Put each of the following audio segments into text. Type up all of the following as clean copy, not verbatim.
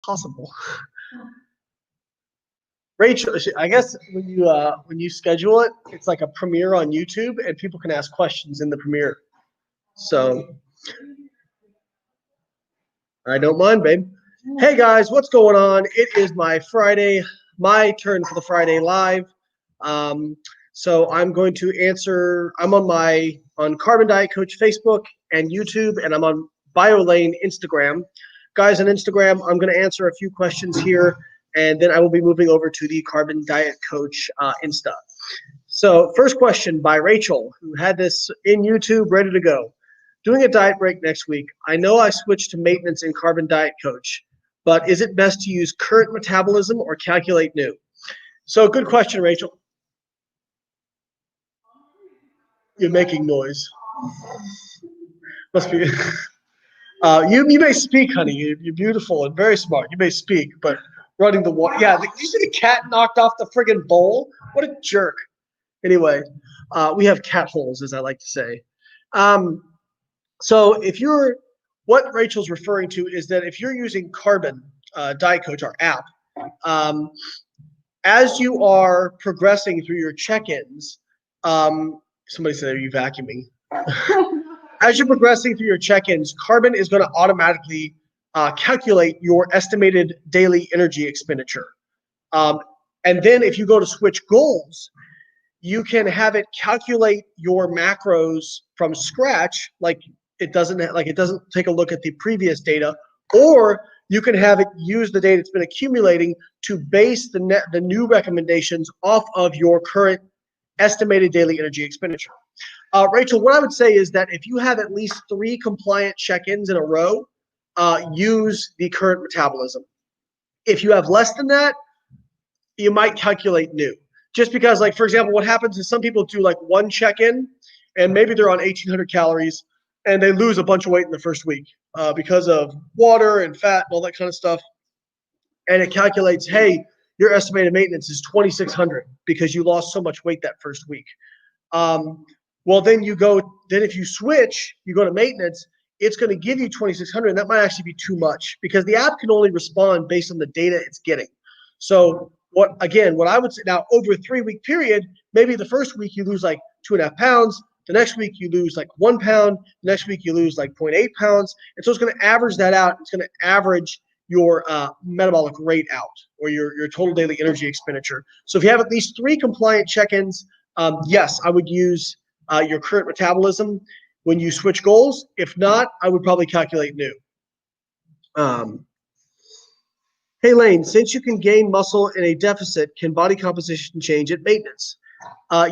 possible. Rachel, I guess when you schedule it, it's like a premiere on YouTube, and people can ask questions in the premiere. So I don't mind, babe. Hey guys, what's going on? It is my Friday, my turn for the Friday live. So I'm going to answer. I'm on Carbon Diet Coach Facebook and YouTube, and I'm on Layne Instagram. Guys on Instagram, I'm going to answer a few questions here, and then I will be moving over to the Carbon Diet Coach Insta. So first question by Rachel, who had this in YouTube ready to go. Doing a diet break next week. I know I switched to maintenance in Carbon Diet Coach, but is it best to use current metabolism or calculate new? So good question, Rachel. You're making noise. Must be. You may speak, honey. You're beautiful and very smart. You may speak, but running the water. Yeah, you see the cat knocked off the friggin' bowl? What a jerk. Anyway, we have cat holes, as I like to say. So what Rachel's referring to is that if you're using Carbon Diet Coach, our app, as you are progressing through your check-ins, somebody said, are you vacuuming? As you're progressing through your check-ins, Carbon is going to automatically calculate your estimated daily energy expenditure. And then if you go to switch goals, you can have it calculate your macros from scratch, like it doesn't take a look at the previous data, or you can have it use the data it's been accumulating to base the new recommendations off of your current estimated daily energy expenditure. Rachel, what I would say is that if you have at least 3 compliant check-ins in a row, use the current metabolism. If you have less than that, you might calculate new. Just because, like, for example, what happens is some people do like one check-in and maybe they're on 1,800 calories and they lose a bunch of weight in the first week because of water and fat and all that kind of stuff. And it calculates, hey, your estimated maintenance is 2,600 because you lost so much weight that first week. Well, then if you switch, you go to maintenance, it's going to give you 2,600, and that might actually be too much because the app can only respond based on the data it's getting. So what I would say now, over a 3-week period, maybe the first week you lose like 2.5 pounds. The next week you lose like 1 pound. The next week you lose like 0.8 pounds. And so it's going to average that out. It's going to average your metabolic rate out, or your total daily energy expenditure. So if you have at least 3 compliant check-ins, yes, I would use your current metabolism when you switch goals. If not, I would probably calculate new. Hey, Layne, since you can gain muscle in a deficit, can body composition change at maintenance?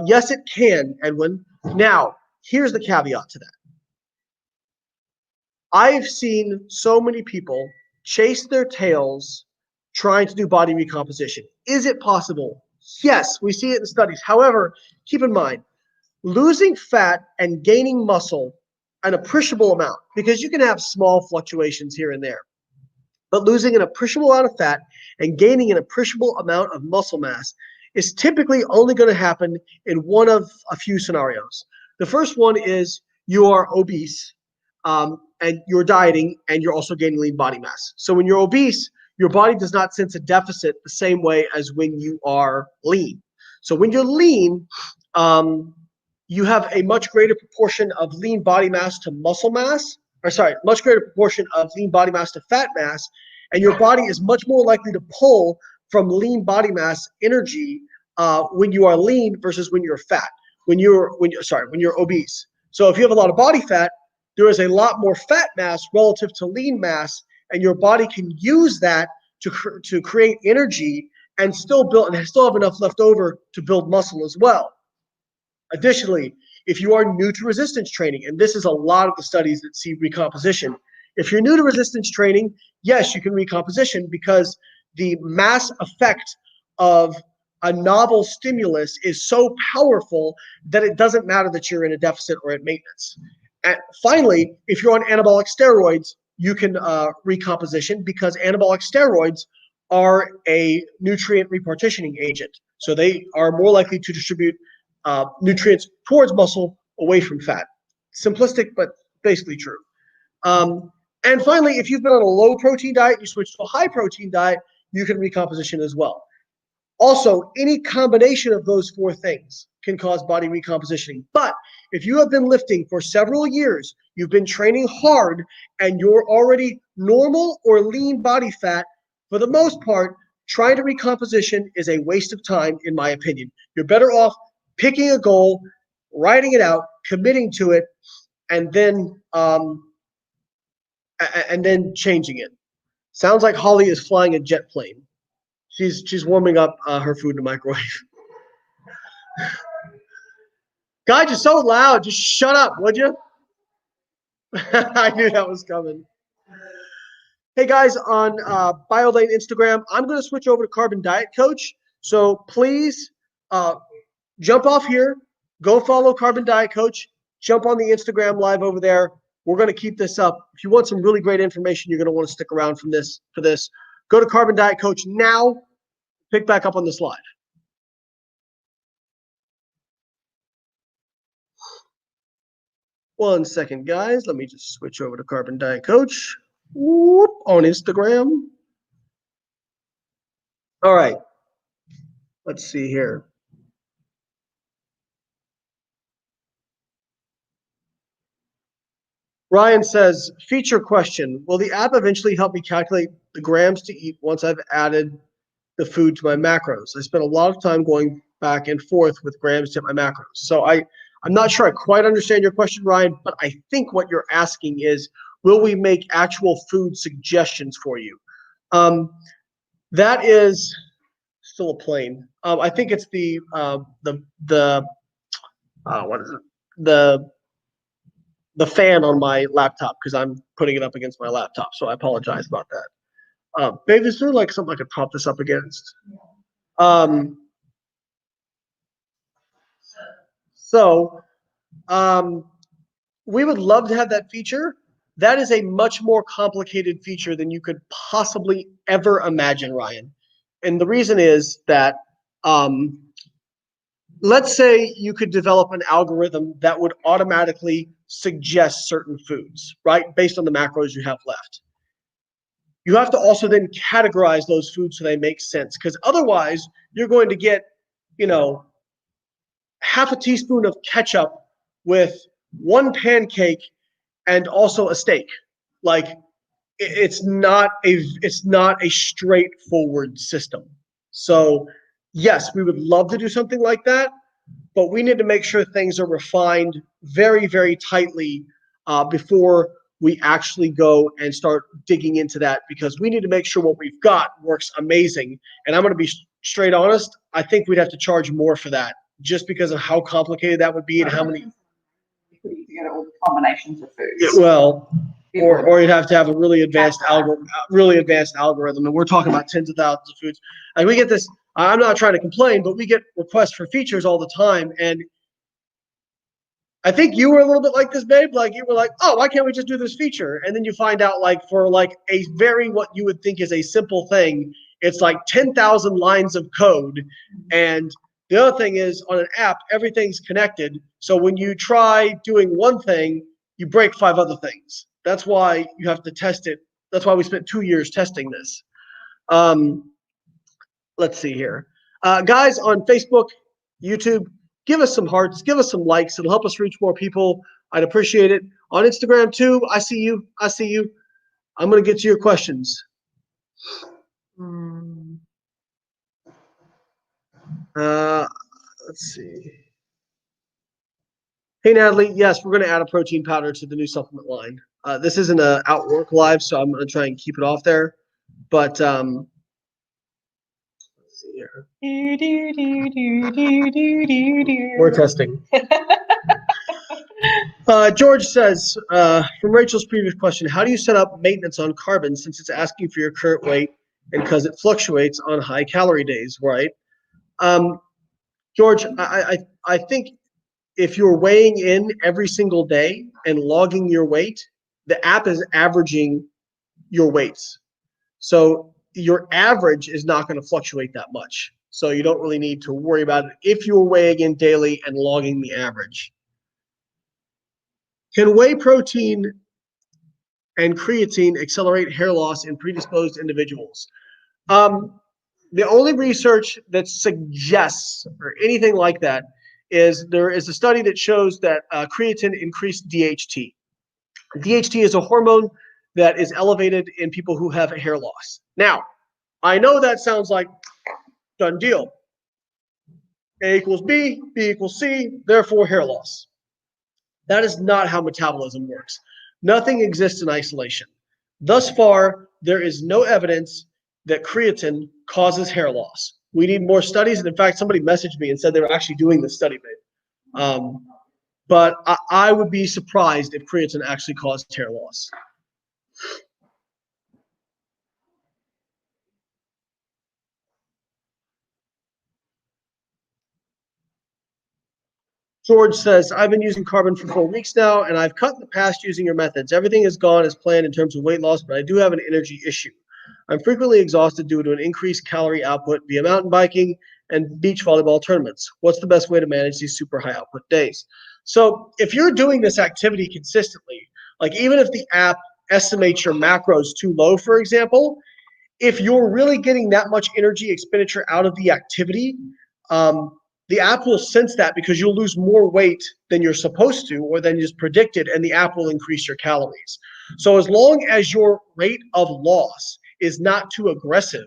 Yes, it can, Edwin. Now, here's the caveat to that. I've seen so many people chase their tails trying to do body recomposition. Is it possible? Yes, we see it in studies. However, keep in mind, losing fat and gaining muscle an appreciable amount, because you can have small fluctuations here and there, but losing an appreciable amount of fat and gaining an appreciable amount of muscle mass is typically only going to happen in one of a few scenarios. The first one is you are obese and you're dieting and you're also gaining lean body mass. So when you're obese, your body does not sense a deficit the same way as when you are lean. So when you're lean, you have a much greater proportion of lean body mass to muscle mass, much greater proportion of lean body mass to fat mass, and your body is much more likely to pull from lean body mass energy when you are lean versus when you're fat. When you're obese. So if you have a lot of body fat, there is a lot more fat mass relative to lean mass, and your body can use that to create energy and still have enough left over to build muscle as well. Additionally, if you are new to resistance training, and this is a lot of the studies that see recomposition, if you're new to resistance training, yes, you can recomposition because the mass effect of a novel stimulus is so powerful that it doesn't matter that you're in a deficit or at maintenance. And finally, if you're on anabolic steroids, you can recomposition because anabolic steroids are a nutrient repartitioning agent. So they are more likely to distribute nutrients towards muscle away from fat. Simplistic, but basically true. And finally, if you've been on a low protein diet, you switch to a high protein diet, you can recomposition as well. Also, any combination of those four things can cause body recompositioning. But if you have been lifting for several years, you've been training hard, and you're already normal or lean body fat, for the most part, trying to recomposition is a waste of time, in my opinion. You're better off picking a goal, writing it out, committing to it, and then changing it. Sounds like Holly is flying a jet plane. She's warming up her food in the microwave. Guys, you're so loud. Just shut up, would you? I knew that was coming. Hey guys, on BioLayne Instagram, I'm going to switch over to Carbon Diet Coach. So please jump off here, go follow Carbon Diet Coach, jump on the Instagram live over there. We're going to keep this up. If you want some really great information, you're going to want to stick around for this. Go to Carbon Diet Coach now. Pick back up on this live. One second, guys. Let me just switch over to Carbon Diet Coach. Whoop, on Instagram. All right. Let's see here. Ryan says, feature question. Will the app eventually help me calculate the grams to eat once I've added the food to my macros? I spent a lot of time going back and forth with grams to my macros. So I'm not sure I quite understand your question, Ryan, but I think what you're asking is, will we make actual food suggestions for you? That is still a plane. I think it's what is it? The fan on my laptop, because I'm putting it up against my laptop. So I apologize about that. Babe, is there like something I could prop this up against? We would love to have that feature. That is a much more complicated feature than you could possibly ever imagine, Ryan. And the reason is that let's say you could develop an algorithm that would automatically suggest certain foods, right, based on the macros you have left. You have to also then categorize those foods so they make sense, because otherwise you're going to get, half a teaspoon of ketchup with one pancake and also a steak. Like, it's not a straightforward system. So yes, we would love to do something like that, but we need to make sure things are refined very, very tightly before we actually go and start digging into that, because we need to make sure what we've got works amazing. And I'm going to be straight honest, I think we'd have to charge more for that, just because of how complicated that would be and how many. Putting together all the combinations of foods. Yeah, well, or you'd have to have a really advanced algorithm, and we're talking about tens of thousands of foods. Like, we get this. I'm not trying to complain, but we get requests for features all the time, and I think you were a little bit like this, babe. Like, you were like, "Oh, why can't we just do this feature?" And then you find out, like, for like a very what you would think is a simple thing, it's like 10,000 lines of code. And the other thing is, on an app, everything's connected. So when you try doing one thing, you break 5 other things. That's why you have to test it. That's why we spent 2 years testing this. Let's see here. Guys on Facebook, YouTube, give us some hearts, give us some likes. It'll help us reach more people. I'd appreciate it. On Instagram too, I see you. I'm going to get to your questions. Let's see. Hey, Natalie. Yes, we're going to add a protein powder to the new supplement line. This isn't an Outwork live, so I'm going to try and keep it off there. But let's see here. We're testing. George says, from Rachel's previous question, how do you set up maintenance on carbon since it's asking for your current weight and because it fluctuates on high calorie days, right? George, I think if you're weighing in every single day and logging your weight, the app is averaging your weights. So your average is not going to fluctuate that much. So you don't really need to worry about it if you're weighing in daily and logging the average. Can whey protein and creatine accelerate hair loss in predisposed individuals. The only research that suggests or anything like that is there is a study that shows that creatine increased DHT. DHT is a hormone that is elevated in people who have hair loss. Now, I know that sounds like done deal. A equals B, B equals C, therefore hair loss. That is not how metabolism works. Nothing exists in isolation. Thus far, there is no evidence that creatine causes hair loss. We need more studies, and in fact, somebody messaged me and said they were actually doing this study, but I would be surprised if creatine actually caused hair loss. George says, I've been using carbon for 4 weeks now, and I've cut in the past using your methods. Everything has gone as planned in terms of weight loss, but I do have an energy issue. I'm frequently exhausted due to an increased calorie output via mountain biking and beach volleyball tournaments. What's the best way to manage these super high output days? So if you're doing this activity consistently, like even if the app estimates your macros too low, for example, if you're really getting that much energy expenditure out of the activity, the app will sense that because you'll lose more weight than you're supposed to or than is predicted, and the app will increase your calories. So as long as your rate of loss is not too aggressive,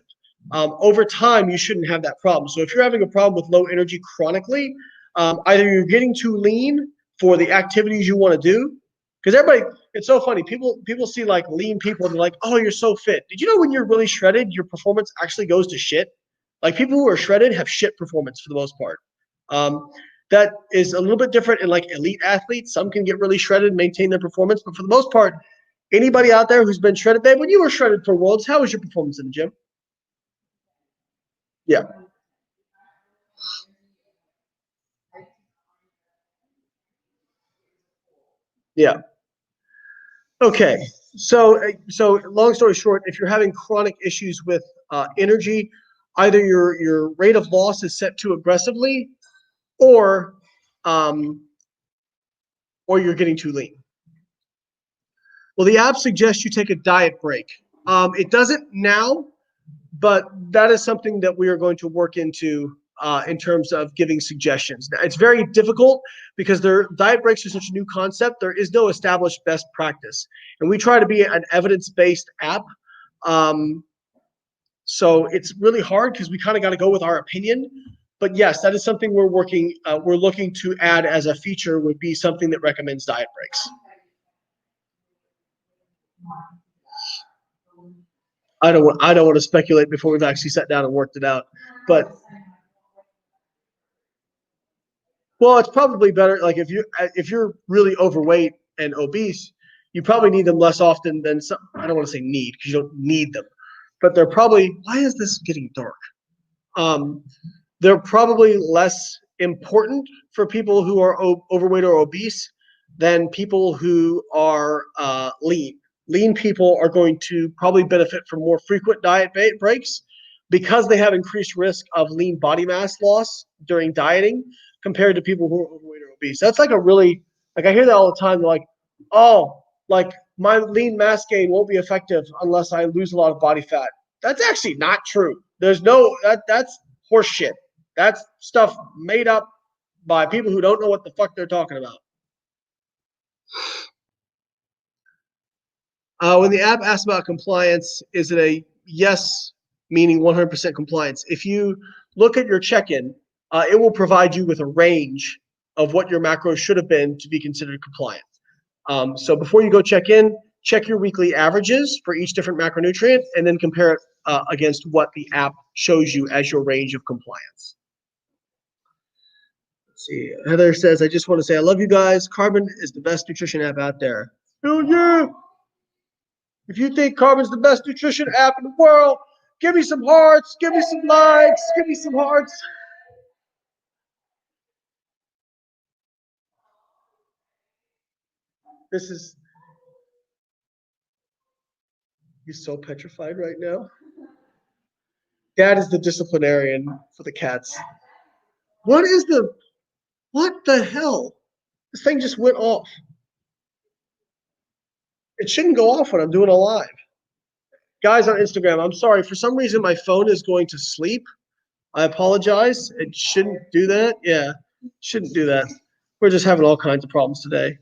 over time you shouldn't have that problem. So if you're having a problem with low energy chronically, either you're getting too lean for the activities you want to do, because everybody, it's so funny. People see like lean people and they're like, oh, you're so fit. Did you know when you're really shredded, your performance actually goes to shit? Like people who are shredded have shit performance for the most part. That is a little bit different in like elite athletes. Some can get really shredded and maintain their performance, but for the most part, anybody out there who's been shredded, babe, when you were shredded for Worlds, how was your performance in the gym? Yeah. Yeah. Okay. So long story short, if you're having chronic issues with energy, either your rate of loss is set too aggressively, or um, or you're getting too lean. Well, the app suggests you take a diet break. It doesn't now, but that is something that we are going to work into in terms of giving suggestions. Now, it's very difficult because diet breaks are such a new concept. There is no established best practice, and we try to be an evidence-based app. So it's really hard because we kind of got to go with our opinion. But yes, that is something we're looking to add as a feature, would be something that recommends diet breaks. I don't want to speculate before we've actually sat down and worked it out. But well, it's probably better. Like if you're really overweight and obese, you probably need them less often than some. I don't want to say need because you don't need them, but they're probably. Why is this getting dark? They're probably less important for people who are overweight or obese than people who are lean. Lean people are going to probably benefit from more frequent diet breaks because they have increased risk of lean body mass loss during dieting compared to people who are overweight or obese. That's like a really, like I hear that all the time. They're like, oh, like my lean mass gain won't be effective unless I lose a lot of body fat. That's actually not true. There's no, that's horse shit. That's stuff made up by people who don't know what the fuck they're talking about. When the app asks about compliance, is it a yes, meaning 100% compliance? If you look at your check-in, it will provide you with a range of what your macros should have been to be considered compliant. So before you go check in, check your weekly averages for each different macronutrient and then compare it against what the app shows you as your range of compliance. Let's see. Heather says, I just want to say I love you guys. Carbon is the best nutrition app out there. Hell yeah. If you think Carbon's the best nutrition app in the world, give me some hearts, give me some likes, give me some hearts. This is, he's so petrified right now. Dad is the disciplinarian for the cats. What the hell? This thing just went off. It shouldn't go off when I'm doing a live. Guys on Instagram, I'm sorry. For some reason, my phone is going to sleep. I apologize. It shouldn't do that. Yeah, shouldn't do that. We're just having all kinds of problems today.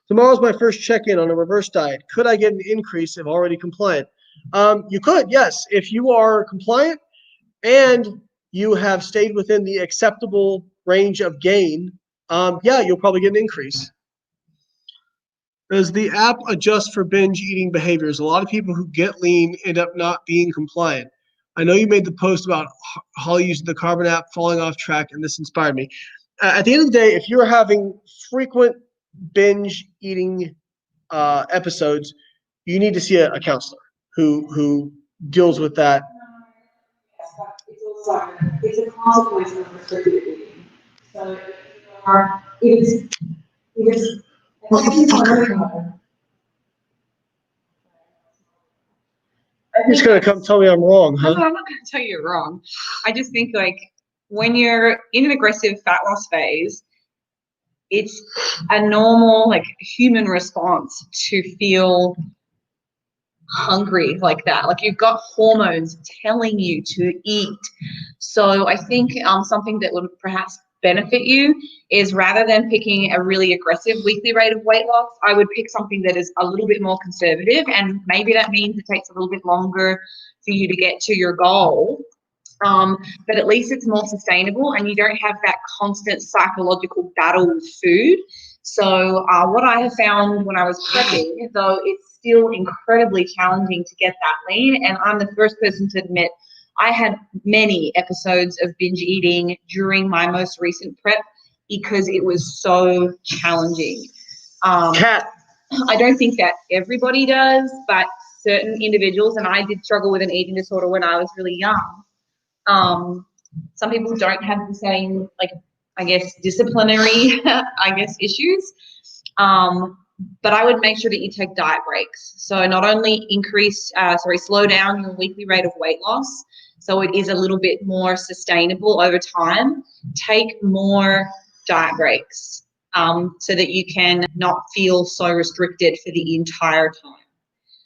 Tomorrow's my first check-in on a reverse diet. Could I get an increase if already compliant? You could, yes. If you are compliant and you have stayed within the acceptable range of gain, yeah, you'll probably get an increase. Does the app adjust for binge eating behaviors? A lot of people who get lean end up not being compliant. I know you made the post about Holly using the Carbon app, falling off track, and this inspired me. At the end of the day, if you're having frequent binge eating episodes, you need to see a counselor who deals with that. It's also it's a consequence of restricted eating. So it's Motherfucker. You're just gonna come tell me I'm wrong, huh? No, I'm not going to tell you you're wrong. I just think like when you're in an aggressive fat loss phase, it's a normal like human response to feel hungry like that. Like you've got hormones telling you to eat. So I think something that would perhaps benefit you is rather than picking a really aggressive weekly rate of weight loss, I would pick something that is a little bit more conservative, and maybe that means it takes a little bit longer for you to get to your goal. But at least it's more sustainable and you don't have that constant psychological battle with food. So what I have found when I was prepping, though it's still incredibly challenging to get that lean, and I'm the first person to admit I had many episodes of binge eating during my most recent prep because it was so challenging. Cat. I don't think that everybody does, but certain individuals, and I did struggle with an eating disorder when I was really young. Some people don't have the same, like, I guess, disciplinary, issues. But I would make sure that you take diet breaks. So not only slow down your weekly rate of weight loss, so it is a little bit more sustainable over time. Take more diet breaks so that you can not feel so restricted for the entire time.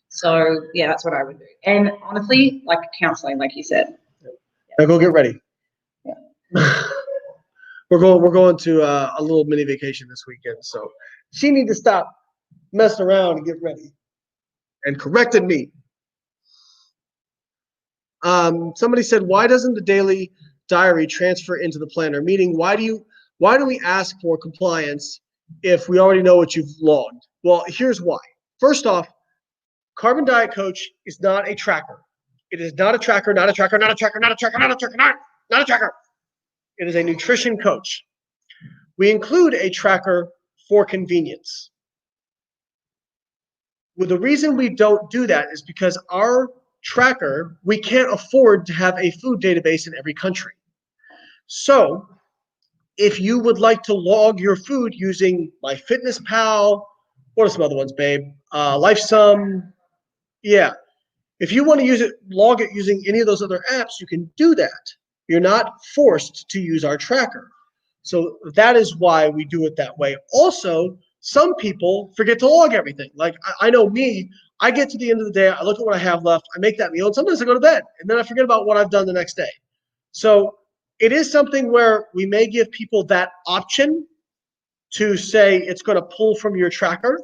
So yeah, that's what I would do. And honestly, like counseling, like you said. Now go get ready. Yeah. We're going to a little mini vacation this weekend, so she need to stop messing around and get ready. And corrected me. Somebody said, why doesn't the daily diary transfer into the planner? Meaning, why do we ask for compliance if we already know what you've logged? Well, here's why. First off, Carbon Diet Coach is not a tracker. It is not a tracker, not a tracker, not a tracker, not a tracker, not a tracker, not a tracker. It is a nutrition coach. We include a tracker for convenience. Well, the reason we don't do that is because our tracker, we can't afford to have a food database in every country. So if you would like to log your food using MyFitnessPal, what are some other ones, babe? LifeSum, yeah. If you want to log it using any of those other apps, you can do that. You're not forced to use our tracker. So that is why we do it that way. Also, some people forget to log everything. Like I know me, I get to the end of the day, I look at what I have left, I make that meal, and sometimes I go to bed, and then I forget about what I've done the next day. So it is something where we may give people that option to say it's going to pull from your tracker.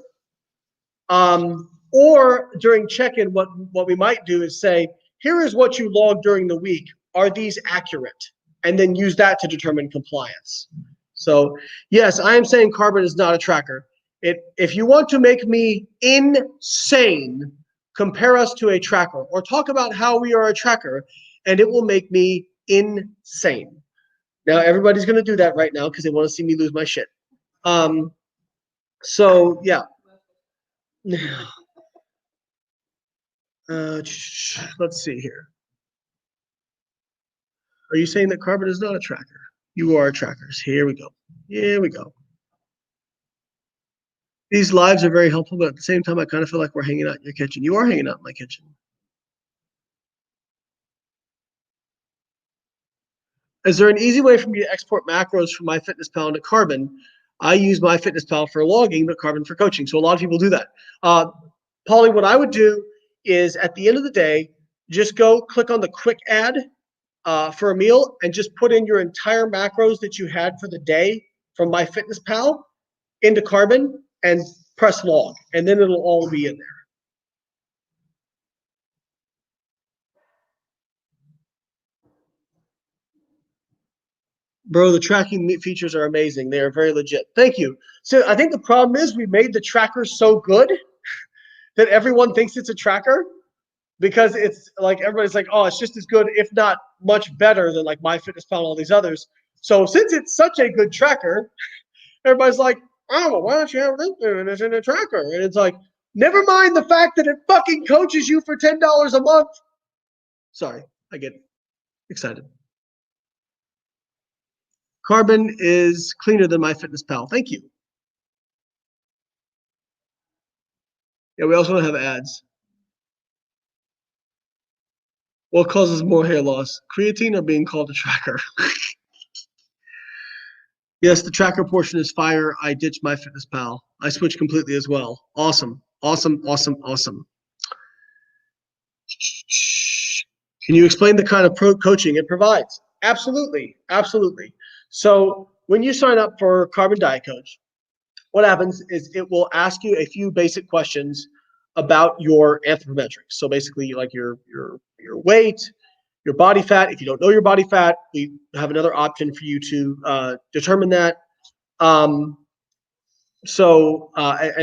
Or during check-in, what we might do is say, here is what you logged during the week. Are these accurate? And then use that to determine compliance. So yes, I am saying Carbon is not a tracker. If you want to make me insane, compare us to a tracker or talk about how we are a tracker, and it will make me insane. Now everybody's going to do that right now because they want to see me lose my shit. So yeah. Let's see here. Are you saying that Carbon is not a tracker? You are trackers. Here we go. Here we go. These lives are very helpful, but at the same time, I kind of feel like we're hanging out in your kitchen. You are hanging out in my kitchen. Is there an easy way for me to export macros from MyFitnessPal into Carbon? I use MyFitnessPal for logging, but Carbon for coaching. So a lot of people do that. Paulie, what I would do is at the end of the day, just go click on the quick add for a meal and just put in your entire macros that you had for the day from MyFitnessPal into Carbon and press log, and then it'll all be in there. Bro, the tracking features are amazing. They are very legit. Thank you. So I think the problem is we made the tracker so good that everyone thinks it's a tracker because it's like everybody's like, oh, it's just as good, if not much better than like MyFitnessPal and all these others. So since it's such a good tracker, everybody's like, oh, well, why don't you have this and it's in a tracker? And it's like, never mind the fact that it fucking coaches you for $10 a month. Sorry, I get excited. Carbon is cleaner than MyFitnessPal. Thank you. Yeah, we also don't have ads. What causes more hair loss? Creatine or being called a tracker? Yes, the tracker portion is fire. I ditched MyFitnessPal. I switched completely as well. Awesome. Awesome, awesome, awesome. Can you explain the kind of coaching it provides? Absolutely, absolutely. So when you sign up for Carbon Diet Coach, what happens is it will ask you a few basic questions about your anthropometrics. So basically, like your weight, your body fat. If you don't know your body fat, we have another option for you to determine that. And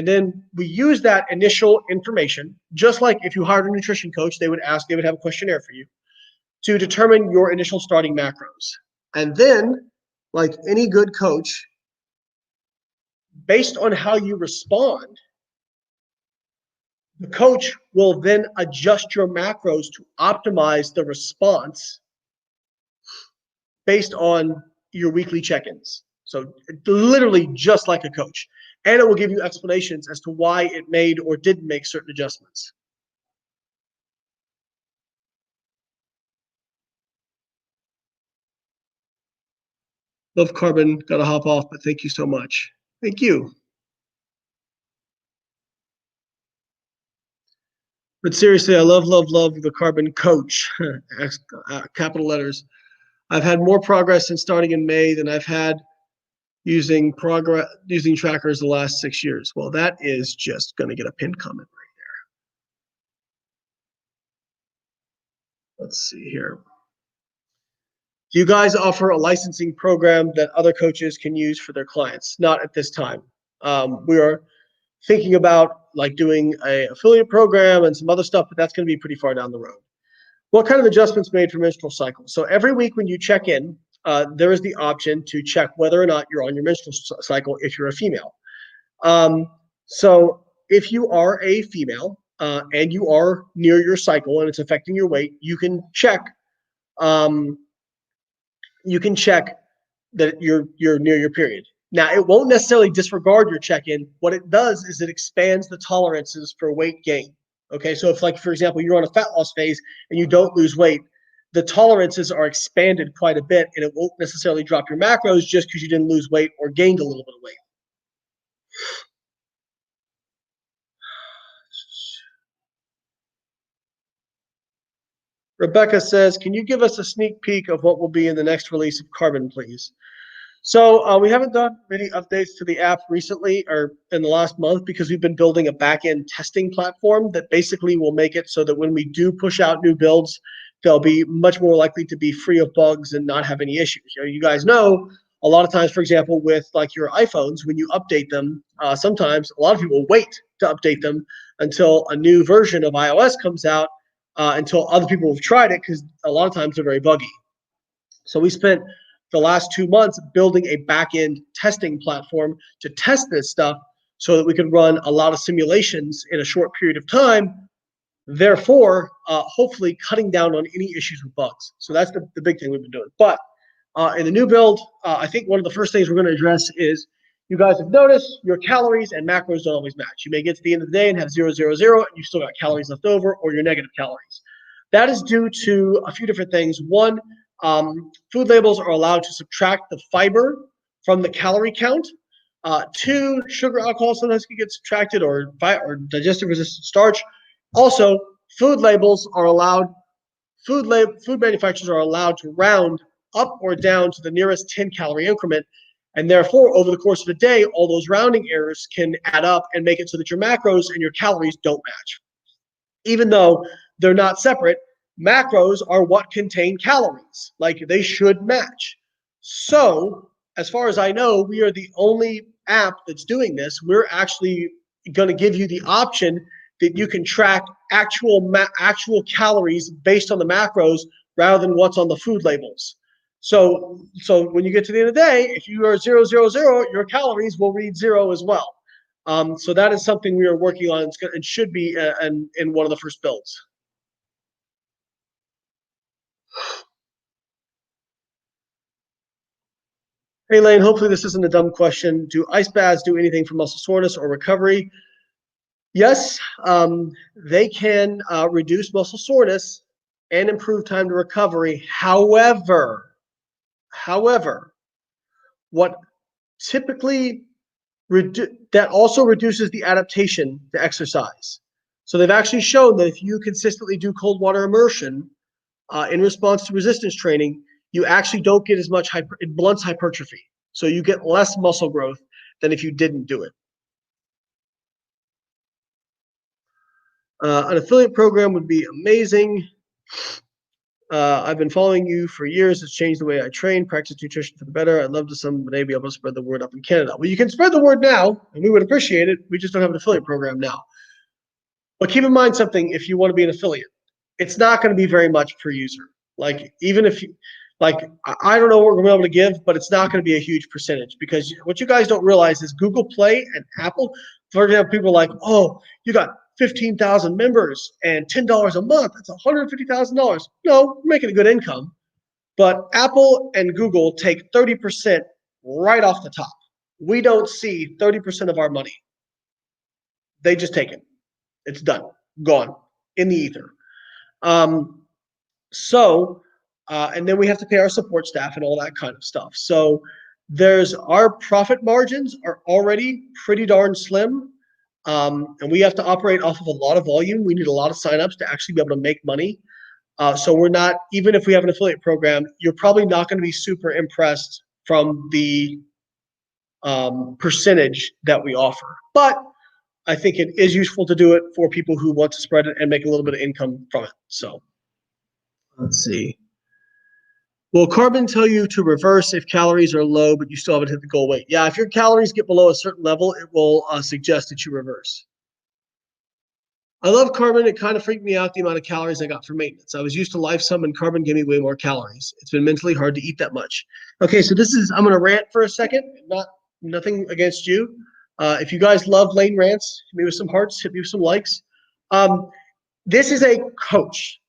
then we use that initial information, just like if you hired a nutrition coach, they would have a questionnaire for you to determine your initial starting macros. And then, like any good coach, based on how you respond, the coach will then adjust your macros to optimize the response based on your weekly check-ins. So literally just like a coach. And it will give you explanations as to why it made or didn't make certain adjustments. Love Carbon, gotta hop off, but thank you so much. Thank you. But seriously, I love the Carbon coach, capital letters. I've had more progress since starting in May than I've had using trackers the last 6 years. Well, that is just going to get a pinned comment right there. Let's see here. Do you guys offer a licensing program that other coaches can use for their clients? Not at this time. We are thinking about like doing a affiliate program and some other stuff, but that's going to be pretty far down the road. What kind of adjustments made for menstrual cycle? So every week when you check in, there is the option to check whether or not you're on your menstrual cycle if you're a female. So if you are a female and you are near your cycle and it's affecting your weight, you can check. You can check that you're near your period. Now, it won't necessarily disregard your check-in. What it does is it expands the tolerances for weight gain. Okay, so if, like, for example, you're on a fat loss phase and you don't lose weight, the tolerances are expanded quite a bit, and it won't necessarily drop your macros just because you didn't lose weight or gained a little bit of weight. Rebecca says, can you give us a sneak peek of what will be in the next release of Carbon, please? So we haven't done many updates to the app recently or in the last month because we've been building a back-end testing platform that basically will make it so that when we do push out new builds, they'll be much more likely to be free of bugs and not have any issues. You guys know a lot of times, for example, with like your iPhones, when you update them, sometimes a lot of people wait to update them until a new version of iOS comes out, until other people have tried it because a lot of times they're very buggy. So we spent the last 2 months building a back-end testing platform to test this stuff so that we could run a lot of simulations in a short period of time, therefore, hopefully cutting down on any issues with bugs. So that's the big thing we've been doing. But in the new build, I think one of the first things we're going to address is you guys have noticed your calories and macros don't always match. You may get to the end of the day and have 0, 0, 0, and you've still got calories left over, or you're negative calories. That is due to a few different things. One, food labels are allowed to subtract the fiber from the calorie count. 2, sugar, alcohol sometimes can get subtracted, or digestive resistant starch. Also, food labels are allowed. Food manufacturers are allowed to round up or down to the nearest 10-calorie increment, and therefore, over the course of a day, all those rounding errors can add up and make it so that your macros and your calories don't match. Even though they're not separate, macros are what contain calories. Like, they should match. So, as far as I know, we are the only app that's doing this. We're actually going to give you the option that you can track actual calories based on the macros rather than what's on the food labels. So when you get to the end of the day, if you are 000, your calories will read 0 as well. So that is something we are working on. It should be in one of the first builds. Hey, Layne, hopefully this isn't a dumb question. Do ice baths do anything for muscle soreness or recovery? Yes, they can reduce muscle soreness and improve time to recovery. However, what typically that also reduces the adaptation to exercise. So they've actually shown that if you consistently do cold water immersion in response to resistance training, you actually don't get as much it blunts hypertrophy. So you get less muscle growth than if you didn't do it. An affiliate program would be amazing. I've been following you for years. It's changed the way I train, practice nutrition for the better. I'd love to someday be able to spread the word up in Canada. Well, you can spread the word now, and we would appreciate it. We just don't have an affiliate program now. But keep in mind something, if you want to be an affiliate, it's not going to be very much per user. Like, even if you, like, I don't know what we're going to be able to give, but it's not going to be a huge percentage, because what you guys don't realize is Google Play and Apple, for example, people are like, oh, you got 15,000 members and $10 a month. That's $150,000. No, we're making a good income. But Apple and Google take 30% right off the top. We don't see 30% of our money. They just take it. It's done, gone in the ether. And then we have to pay our support staff and all that kind of stuff. So our profit margins are already pretty darn slim. And we have to operate off of a lot of volume. We need a lot of signups to actually be able to make money. So we're not, even if we have an affiliate program, you're probably not going to be super impressed from the percentage that we offer. But I think it is useful to do it for people who want to spread it and make a little bit of income from it. So let's see. Will carbon tell you to reverse if calories are low, but you still haven't hit the goal weight? Yeah, if your calories get below a certain level, it will suggest that you reverse. I love carbon. It kind of freaked me out the amount of calories I got for maintenance. I was used to LifeSum, and carbon gave me way more calories. It's been mentally hard to eat that much. Okay, so I'm going to rant for a second. Nothing against you. If you guys love Layne rants, hit me with some hearts, hit me with some likes. This is a coach.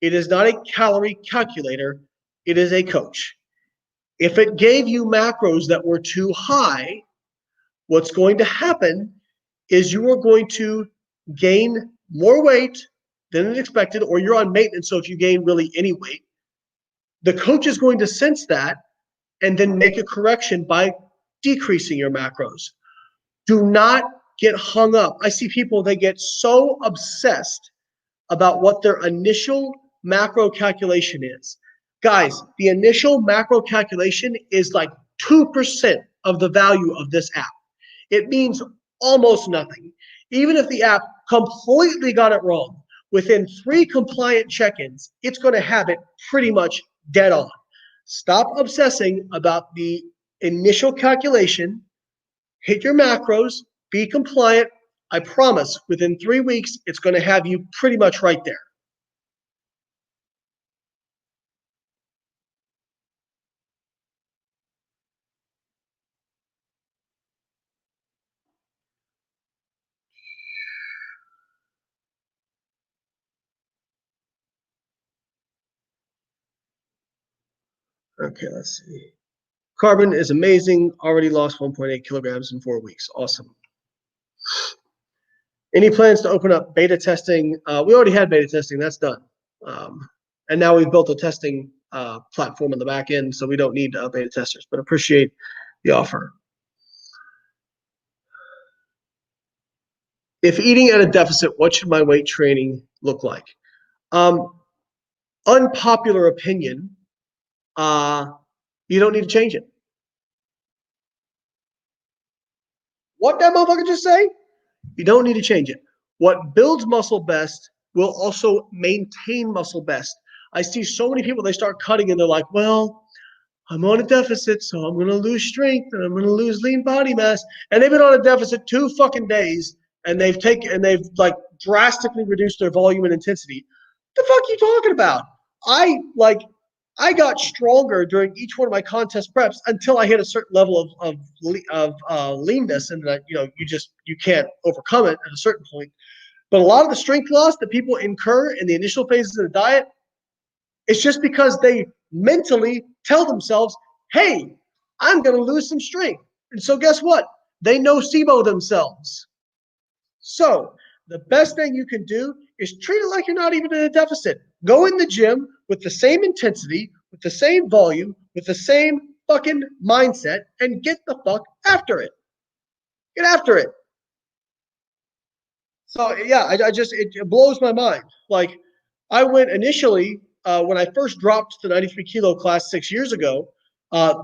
It is not a calorie calculator. It is a coach. If it gave you macros that were too high, what's going to happen is you are going to gain more weight than expected, or you're on maintenance, so if you gain really any weight, the coach is going to sense that and then make a correction by decreasing your macros. Do not get hung up. I see people, they get so obsessed about what their initial macro calculation is. Guys, the initial macro calculation is like 2% of the value of this app. It means almost nothing. Even if the app completely got it wrong, within 3 compliant check-ins, it's going to have it pretty much dead on. Stop obsessing about the initial calculation. Hit your macros, be compliant. I promise within 3 weeks, it's going to have you pretty much right there. Okay, let's see. Carbon is amazing. Already lost 1.8 kilograms in 4 weeks. Awesome. Any plans to open up beta testing? We already had beta testing. That's done. And now we've built a testing platform on the back end, so we don't need beta testers, but appreciate the offer. if eating at a deficit, what should my weight training look like? Unpopular opinion, you don't need to change it. What that motherfucker just say? You don't need to change it. What builds muscle best will also maintain muscle best. I see so many people, they start cutting and they're like, well, I'm on a deficit, so I'm going to lose strength and I'm going to lose lean body mass. And they've been on a deficit 2 fucking days and they've like drastically reduced their volume and intensity. The fuck are you talking about? I got stronger during each one of my contest preps until I hit a certain level of leanness, and that you can't overcome it at a certain point. But a lot of the strength loss that people incur in the initial phases of the diet, it's just because they mentally tell themselves, "Hey, I'm going to lose some strength," and so guess what? They nocebo themselves. So the best thing you can do is treat it like you're not even in a deficit. Go in the gym with the same intensity, with the same volume, with the same fucking mindset, and get the fuck after it. Get after it. So yeah, it blows my mind. Like I went initially when I first dropped the 93 kilo class 6 years ago.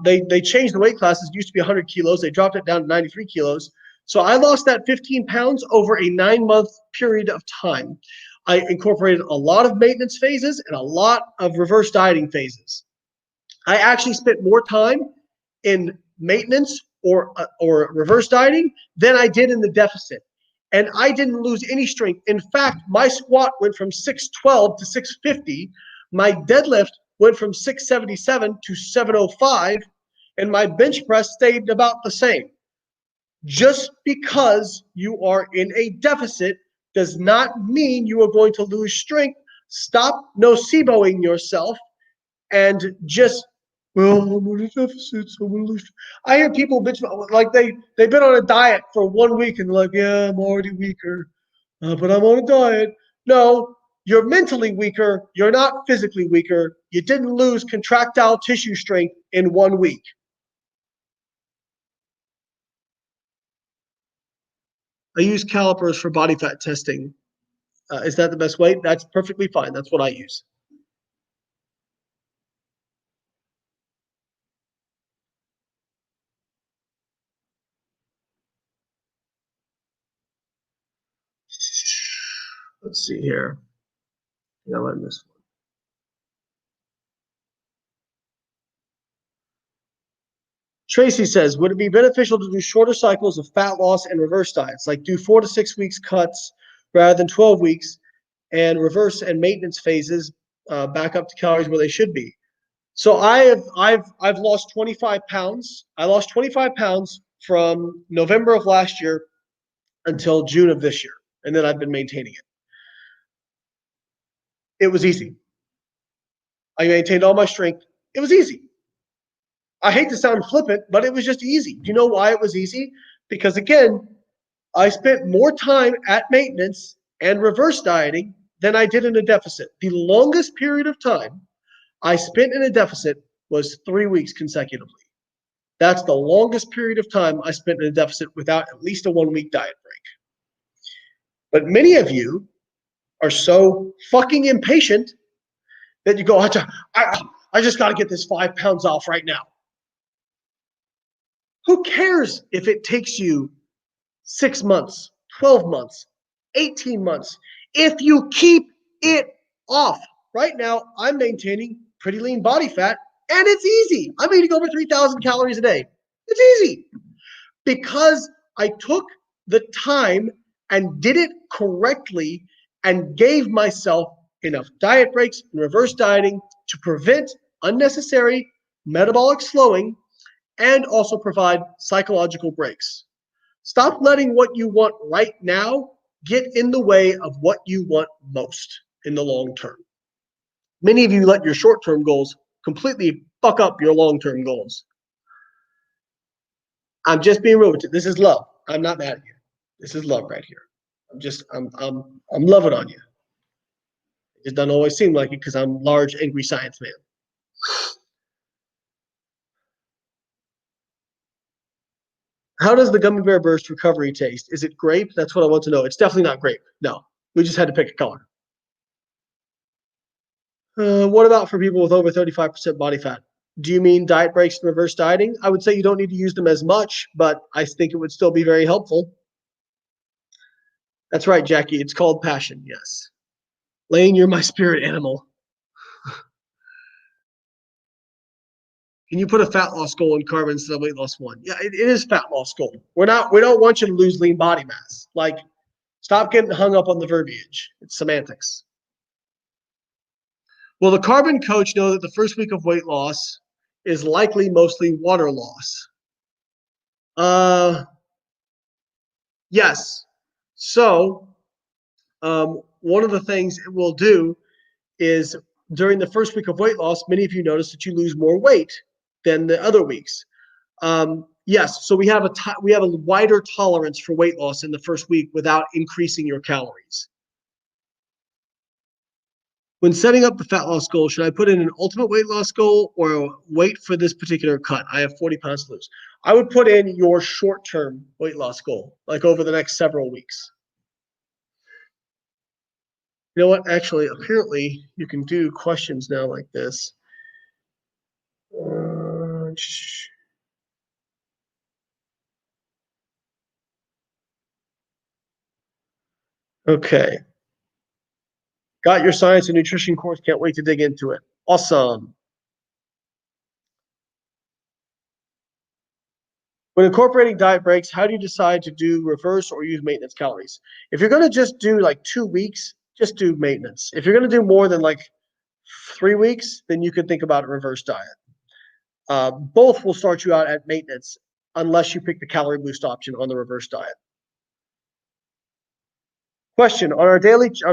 They changed the weight classes. It used to be 100 kilos. They dropped it down to 93 kilos. So I lost that 15 pounds over a 9-month period of time. I incorporated a lot of maintenance phases and a lot of reverse dieting phases. I actually spent more time in maintenance or reverse dieting than I did in the deficit. And I didn't lose any strength. In fact, my squat went from 612 to 650. My deadlift went from 677 to 705. And my bench press stayed about the same. Just because you are in a deficit does not mean you are going to lose strength. Stop noceboing yourself and just, well, I'm on a deficit, so I'm gonna lose. I hear people bitch like they've been on a diet for 1 week and they're like, yeah, I'm already weaker, but I'm on a diet. No, you're mentally weaker. You're not physically weaker. You didn't lose contractile tissue strength in 1 week. I use calipers for body fat testing. Is that the best way? That's perfectly fine. That's what I use. Let's see here. Yeah, I missed one. Tracy says, would it be beneficial to do shorter cycles of fat loss and reverse diets, like do 4 to 6 weeks cuts rather than 12 weeks, and reverse and maintenance phases back up to calories where they should be? So I've lost 25 pounds. I lost 25 pounds from November of last year until June of this year, and then I've been maintaining it. It was easy. I maintained all my strength. It was easy. I hate to sound flippant, but it was just easy. Do you know why it was easy? Because again, I spent more time at maintenance and reverse dieting than I did in a deficit. The longest period of time I spent in a deficit was 3 weeks consecutively. That's the longest period of time I spent in a deficit without at least a 1-week diet break. But many of you are so fucking impatient that you go, I just got to get this 5 pounds off right now. Who cares if it takes you 6 months, 12 months, 18 months? If you keep it off. Right now, I'm maintaining pretty lean body fat, and it's easy. I'm eating over 3,000 calories a day. It's easy because I took the time and did it correctly and gave myself enough diet breaks and reverse dieting to prevent unnecessary metabolic slowing and also provide psychological breaks. Stop letting what you want right now get in the way of what you want most in the long term. Many of you let your short-term goals completely fuck up your long-term goals. I'm just being real with you. This is love. I'm not mad at you. This is love right here. I'm loving on you. It doesn't always seem like it because I'm a large, angry science man. How does the gummy bear burst recovery taste? Is it grape? That's what I want to know. It's definitely not grape. No, we just had to pick a color. What about for people with over 35% body fat? Do you mean diet breaks and reverse dieting? I would say you don't need to use them as much, but I think it would still be very helpful. That's right, Jackie. It's called passion. Yes. Layne, you're my spirit animal. Can you put a fat loss goal in carb instead of weight loss one? Yeah, it is fat loss goal. We don't want you to lose lean body mass. Like, stop getting hung up on the verbiage. It's semantics. Will the carbon coach know that the first week of weight loss is likely mostly water loss? Yes. So, one of the things it will do is during the first week of weight loss, many of you notice that you lose more weight than the other weeks. Yes, so we have a wider tolerance for weight loss in the first week without increasing your calories. When setting up the fat loss goal, should I put in an ultimate weight loss goal or wait for this particular cut? I have 40 pounds to lose. I would put in your short-term weight loss goal, like over the next several weeks. You know what? Actually, apparently you can do questions now like this. Okay. Got your science and nutrition course. Can't wait to dig into it. Awesome. When incorporating diet breaks, how do you decide to do reverse or use maintenance calories? If you're going to just do like 2 weeks, just do maintenance. If you're going to do more than like 3 weeks, then you could think about a reverse diet. Both will start you out at maintenance unless you pick the calorie boost option on the reverse diet. Question, on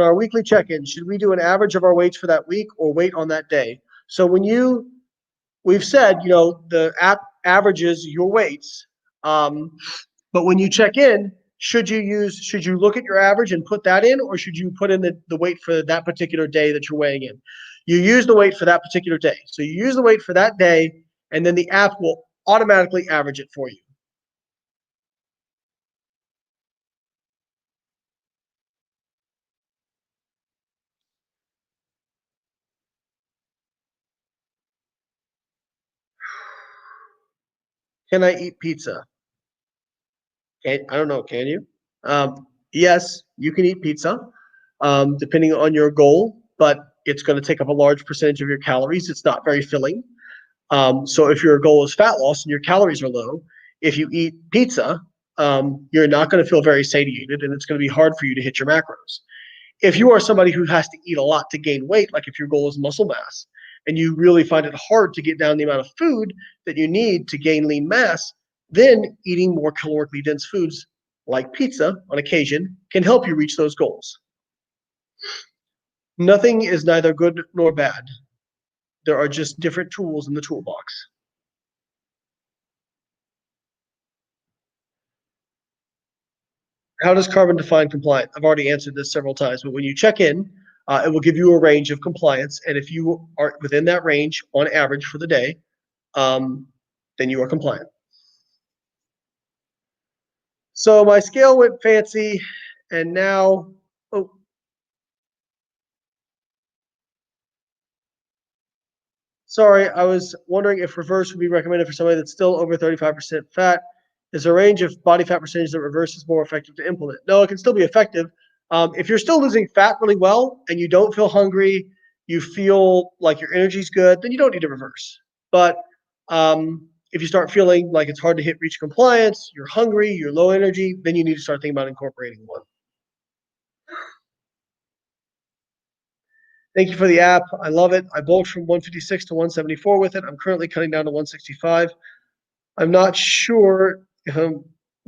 our weekly check-in, should we do an average of our weights for that week or wait on that day? So we've said, the app averages your weights, but when you check in, should you look at your average and put that in, or should you put in the weight for that particular day that you're weighing in? You use the weight for that particular day. So you use the weight for that day, and then the app will automatically average it for you. Can I eat pizza? I don't know. Can you? Yes, you can eat pizza, depending on your goal, but it's going to take up a large percentage of your calories. It's not very filling. So if your goal is fat loss and your calories are low, if you eat pizza, you're not going to feel very satiated, and it's going to be hard for you to hit your macros. If you are somebody who has to eat a lot to gain weight, like if your goal is muscle mass, and you really find it hard to get down the amount of food that you need to gain lean mass, then eating more calorically dense foods like pizza on occasion can help you reach those goals. Nothing is neither good nor bad. There are just different tools in the toolbox. How does carbon define compliant? I've already answered this several times, but when you check in, it will give you a range of compliance. And if you are within that range on average for the day, then you are compliant. So my scale went fancy, and now, oh, sorry, I was wondering if reverse would be recommended for somebody that's still over 35% fat. Is there a range of body fat percentage that reverse is more effective to implement? No, it can still be effective. If you're still losing fat really well and you don't feel hungry, you feel like your energy's good, then you don't need to reverse. But if you start feeling like it's hard to reach compliance, you're hungry, you're low energy, then you need to start thinking about incorporating one. Thank you for the app. I love it. I bulked from 156 to 174 with it. I'm currently cutting down to 165. I'm not sure if I'm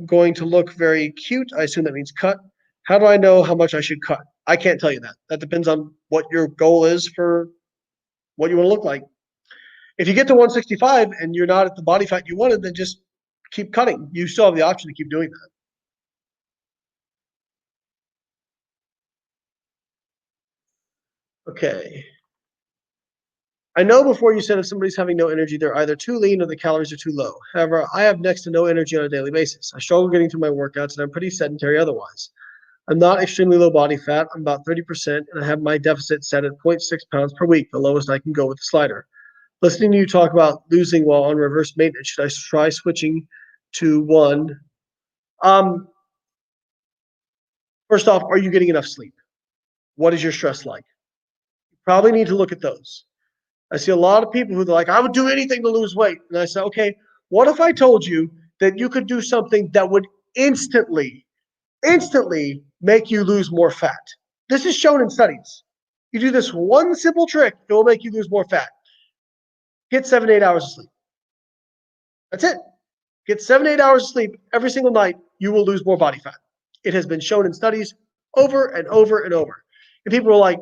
going to look very cute. I assume that means cut. How do I know how much I should cut? I can't tell you that. That depends on what your goal is for what you want to look like. If you get to 165 and you're not at the body fat you wanted, then just keep cutting. You still have the option to keep doing that. Okay. I know before you said if somebody's having no energy, they're either too lean or the calories are too low. However, I have next to no energy on a daily basis. I struggle getting through my workouts and I'm pretty sedentary otherwise. I'm not extremely low body fat. I'm about 30% and I have my deficit set at 0.6 pounds per week, the lowest I can go with the slider. Listening to you talk about losing while on reverse maintenance, should I try switching to one? First off, are you getting enough sleep? What is your stress like? You probably need to look at those. I see a lot of people who are like, I would do anything to lose weight. And I say, okay, what if I told you that you could do something that would instantly make you lose more fat? This is shown in studies. You do this one simple trick, it will make you lose more fat. Get 7 to 8 hours of sleep. That's it. Get 7 to 8 hours of sleep every single night, you will lose more body fat. It has been shown in studies over and over and over. And people are like,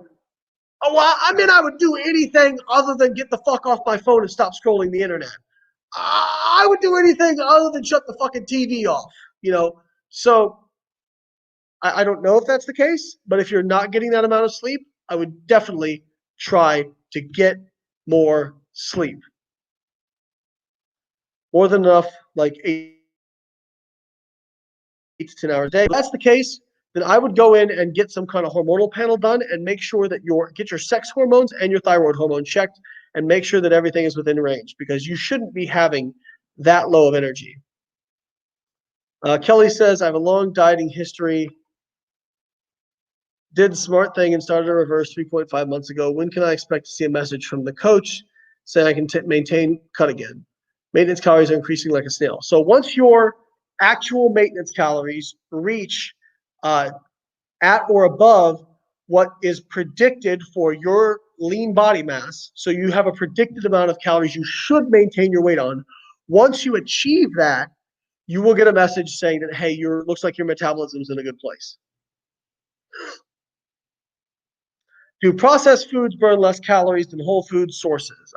oh, well, I mean, I would do anything other than get the fuck off my phone and stop scrolling the internet. I would do anything other than shut the fucking TV off, you know? So I don't know if that's the case, but if you're not getting that amount of sleep, I would definitely try to get more sleep. More than enough, like 8 to 10 hours a day. If that's the case, then I would go in and get some kind of hormonal panel done and make sure that get your sex hormones and your thyroid hormone checked and make sure that everything is within range because you shouldn't be having that low of energy. Kelly says, I have a long dieting history. Did the smart thing and started a reverse 3.5 months ago. When can I expect to see a message from the coach saying I can maintain cut again? Maintenance calories are increasing like a snail. So once your actual maintenance calories reach at or above what is predicted for your lean body mass, so you have a predicted amount of calories you should maintain your weight on. Once you achieve that, you will get a message saying that, hey, looks like your metabolism is in a good place. Do processed foods burn less calories than whole food sources?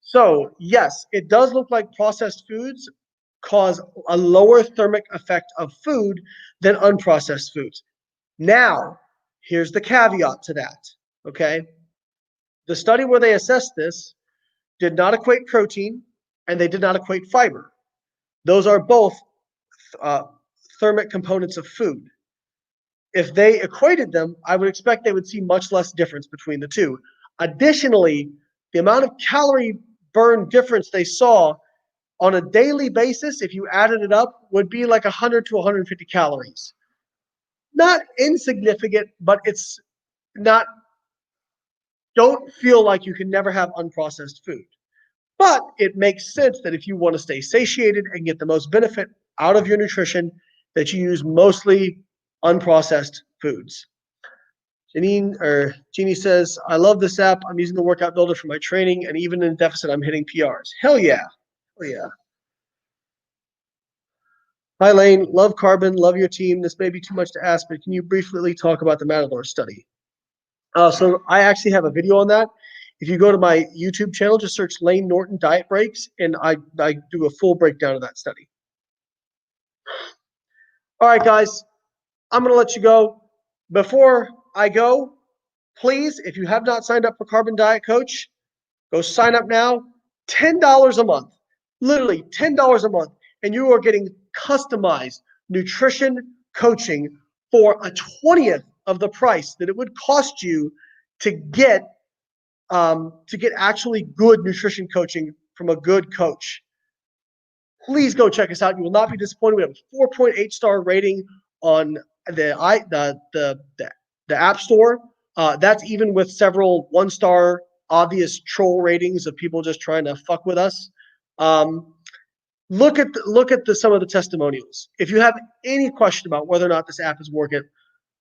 So yes, it does look like processed foods cause a lower thermic effect of food than unprocessed foods. Now, here's the caveat to that, okay? The study where they assessed this did not equate protein and they did not equate fiber. Those are both thermic components of food. If they equated them, I would expect they would see much less difference between the two. Additionally, the amount of calorie burn difference they saw on a daily basis, if you added it up, would be like 100 to 150 calories. Not insignificant, but it's not, don't feel like you can never have unprocessed food. But it makes sense that if you want to stay satiated and get the most benefit out of your nutrition, that you use mostly unprocessed foods. Jeannie says, I love this app. I'm using the workout builder for my training, and even in deficit, I'm hitting PRs. Hell yeah. Hell yeah. Hi, Layne. Love Carbon. Love your team. This may be too much to ask, but can you briefly talk about the Matador study? So I actually have a video on that. If you go to my YouTube channel, just search Layne Norton Diet Breaks, and I do a full breakdown of that study. All right, guys. I'm going to let you go. Before I go, please, if you have not signed up for Carbon Diet Coach, go sign up now. $10 a month. Literally $10 a month. And you are getting customized nutrition coaching for a 20th of the price that it would cost you to get actually good nutrition coaching from a good coach. Please go check us out. You will not be disappointed. We have a 4.8 star rating on the App Store. That's even with several 1-star obvious troll ratings of people just trying to fuck with us. Look at some of the testimonials. If you have any question about whether or not this app is working,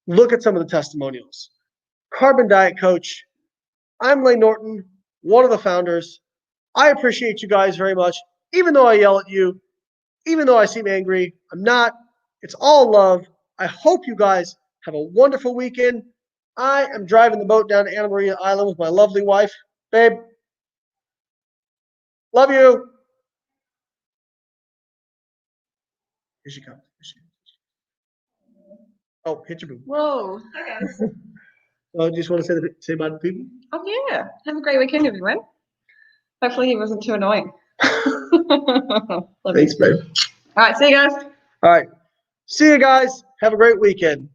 look at some of the testimonials. Carbon Diet Coach. I'm Layne Norton, one of the founders. I appreciate you guys very much. Even though I yell at you, even though I seem angry, I'm not. It's all love. I hope you guys have a wonderful weekend. I am driving the boat down to Anna Maria Island with my lovely wife. Babe, love you. Here she comes. Oh, hit your boob. Whoa. Hi, guys. Do you just want to say bye to people? Oh yeah. Have a great weekend, everyone. Hopefully he wasn't too annoying. Love Thanks, you. babe. All right, see you guys. All right. See you guys. Have a great weekend.